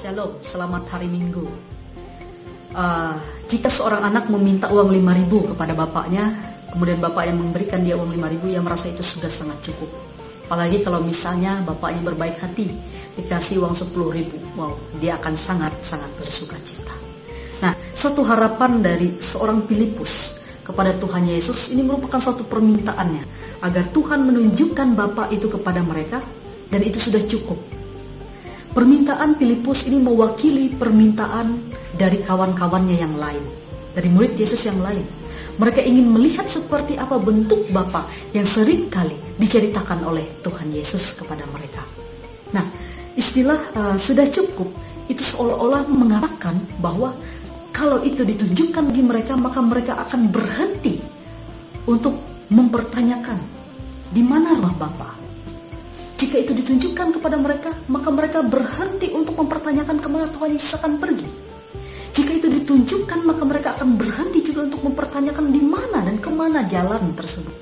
Shalom, selamat hari Minggu. Jika seorang anak meminta uang 5.000 kepada bapaknya, kemudian bapak yang memberikan dia uang 5.000, ia merasa itu sudah sangat cukup. Apalagi kalau misalnya bapaknya berbaik hati, dikasih uang 10.000, wow, dia akan sangat bersuka cita. Nah, satu harapan dari seorang Filipus kepada Tuhan Yesus ini merupakan suatu permintaannya, agar Tuhan menunjukkan Bapa itu kepada mereka, dan itu sudah cukup. Permintaan Filipus ini mewakili permintaan dari kawan-kawannya yang lain, dari murid Yesus yang lain. Mereka ingin melihat seperti apa bentuk Bapa yang sering kali diceritakan oleh Tuhan Yesus kepada mereka. Nah, istilah sudah cukup itu seolah-olah mengatakan bahwa kalau itu ditunjukkan bagi mereka, maka mereka akan berhenti untuk mempertanyakan di mana rumah Bapa. Jika itu ditunjukkan kepada mereka, maka mereka berhenti untuk mempertanyakan kemana Tuhan Yesus akan pergi. Jika itu ditunjukkan, maka mereka akan berhenti juga untuk mempertanyakan di mana dan kemana jalan tersebut.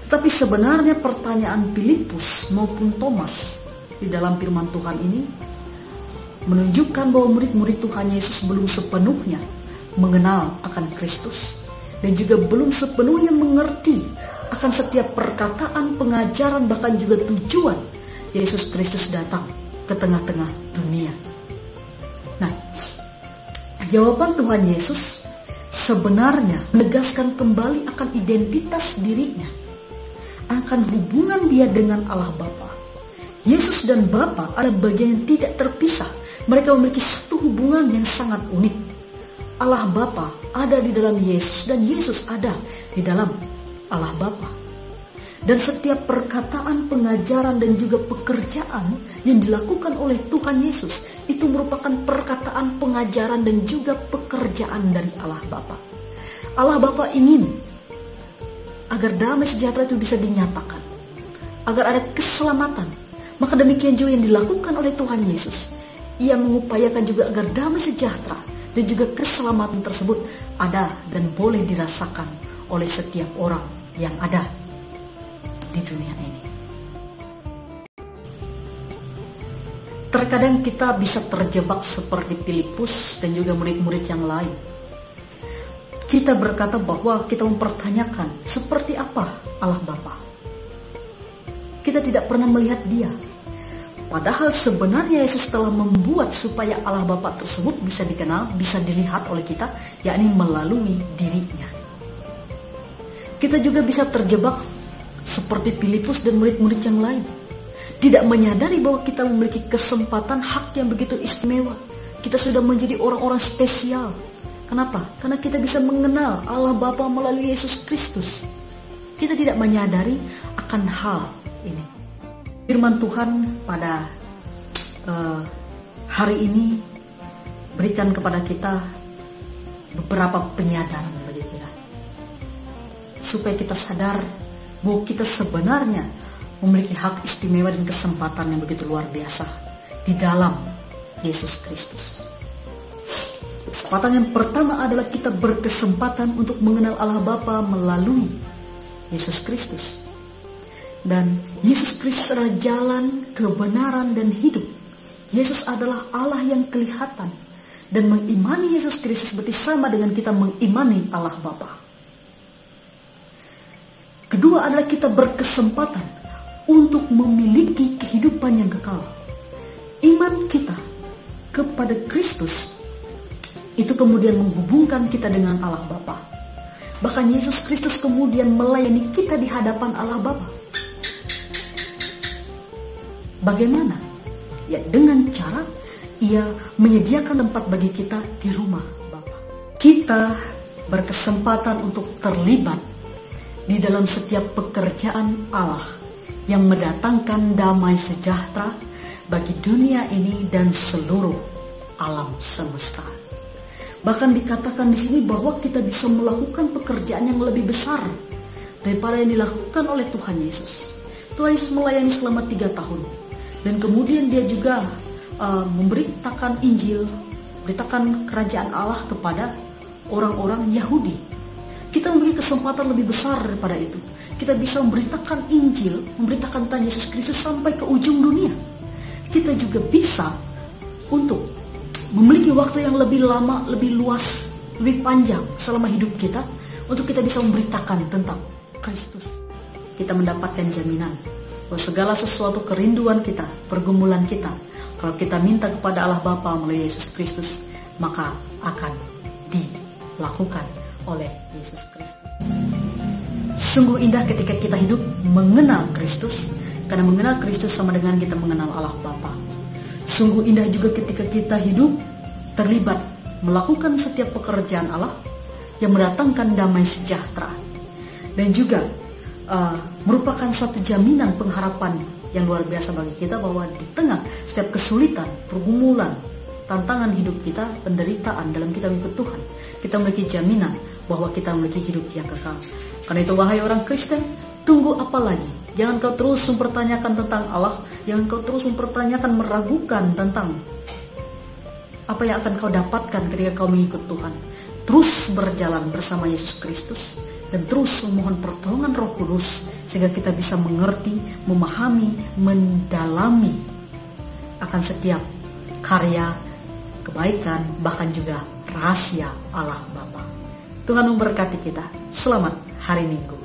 Tetapi sebenarnya pertanyaan Filipus maupun Thomas di dalam firman Tuhan ini menunjukkan bahwa murid-murid Tuhan Yesus belum sepenuhnya mengenal akan Kristus, dan juga belum sepenuhnya mengerti akan setiap perkataan, pengajaran, bahkan juga tujuan Yesus Kristus datang ke tengah-tengah dunia. Nah, jawaban Tuhan Yesus sebenarnya menegaskan kembali akan identitas dirinya, akan hubungan dia dengan Allah Bapa. Yesus dan Bapa ada bagian yang tidak terpisah. Mereka memiliki satu hubungan yang sangat unik. Allah Bapa ada di dalam Yesus, dan Yesus ada di dalam Allah Bapa. Dan setiap perkataan, pengajaran, dan juga pekerjaan yang dilakukan oleh Tuhan Yesus itu merupakan perkataan, pengajaran, dan juga pekerjaan dari Allah Bapa. Allah Bapa ingin agar damai sejahtera itu bisa dinyatakan, agar ada keselamatan. Maka demikian juga yang dilakukan oleh Tuhan Yesus. Ia mengupayakan juga agar damai sejahtera dan juga keselamatan tersebut ada dan boleh dirasakan oleh setiap orang yang ada di dunia ini. Terkadang kita bisa terjebak seperti Filipus dan juga murid-murid yang lain. Kita berkata bahwa kita mempertanyakan seperti apa Allah Bapa. Kita tidak pernah melihat Dia. Padahal sebenarnya Yesus telah membuat supaya Allah Bapa tersebut bisa dikenal, bisa dilihat oleh kita, yakni melalui dirinya. Kita juga bisa terjebak seperti Filipus dan murid-murid yang lain, tidak menyadari bahwa kita memiliki kesempatan, hak yang begitu istimewa. Kita sudah menjadi orang-orang spesial. Kenapa? Karena kita bisa mengenal Allah Bapa melalui Yesus Kristus. Kita tidak menyadari akan hal ini. Firman Tuhan pada hari ini berikan kepada kita beberapa penyadaran bagi kita, supaya kita sadar bahwa kita sebenarnya memiliki hak istimewa dan kesempatan yang begitu luar biasa di dalam Yesus Kristus. Kesempatan yang pertama adalah kita berkesempatan untuk mengenal Allah Bapa melalui Yesus Kristus. Dan Yesus Kristus adalah jalan, kebenaran, dan hidup. Yesus adalah Allah yang kelihatan. Dan mengimani Yesus Kristus berarti sama dengan kita mengimani Allah Bapa. Kedua adalah kita berkesempatan untuk memiliki kehidupan yang kekal. Iman kita kepada Kristus itu kemudian menghubungkan kita dengan Allah Bapa. Bahkan Yesus Kristus kemudian melayani kita di hadapan Allah Bapa. Bagaimana? Ya, dengan cara Ia menyediakan tempat bagi kita di rumah Bapa. Kita berkesempatan untuk terlibat di dalam setiap pekerjaan Allah yang mendatangkan damai sejahtera bagi dunia ini dan seluruh alam semesta. Bahkan dikatakan di sini bahwa kita bisa melakukan pekerjaan yang lebih besar daripada yang dilakukan oleh Tuhan Yesus. Tuhan Yesus melayani selama 3 tahun. Dan kemudian dia juga memberitakan Injil, memberitakan kerajaan Allah kepada orang-orang Yahudi. Kita memiliki kesempatan lebih besar daripada itu. Kita bisa memberitakan Injil, memberitakan tentang Yesus Kristus sampai ke ujung dunia. Kita juga bisa untuk memiliki waktu yang lebih lama, lebih luas, lebih panjang selama hidup kita, untuk kita bisa memberitakan tentang Kristus. Kita mendapatkan jaminan bahwa segala sesuatu kerinduan kita, pergumulan kita, kalau kita minta kepada Allah Bapa melalui Yesus Kristus, maka akan dilakukan oleh Yesus Kristus. Sungguh indah ketika kita hidup mengenal Kristus, karena mengenal Kristus sama dengan kita mengenal Allah Bapa. Sungguh indah juga ketika kita hidup terlibat melakukan setiap pekerjaan Allah yang mendatangkan damai sejahtera, dan juga merupakan satu jaminan pengharapan yang luar biasa bagi kita, bahwa di tengah setiap kesulitan, pergumulan, tantangan hidup kita, penderitaan dalam kita mengikut Tuhan, kita memiliki jaminan bahwa kita memiliki hidup yang kekal. Karena itu wahai orang Kristen, tunggu apa lagi? Jangan kau terus mempertanyakan tentang Allah, jangan kau terus mempertanyakan, meragukan tentang apa yang akan kau dapatkan ketika kau mengikut Tuhan. Terus berjalan bersama Yesus Kristus dan terus memohon pertolongan Roh Kudus, sehingga kita bisa mengerti, memahami, mendalami akan setiap karya, kebaikan, bahkan juga rahasia Allah Bapa. Tuhan memberkati kita. Selamat hari Minggu.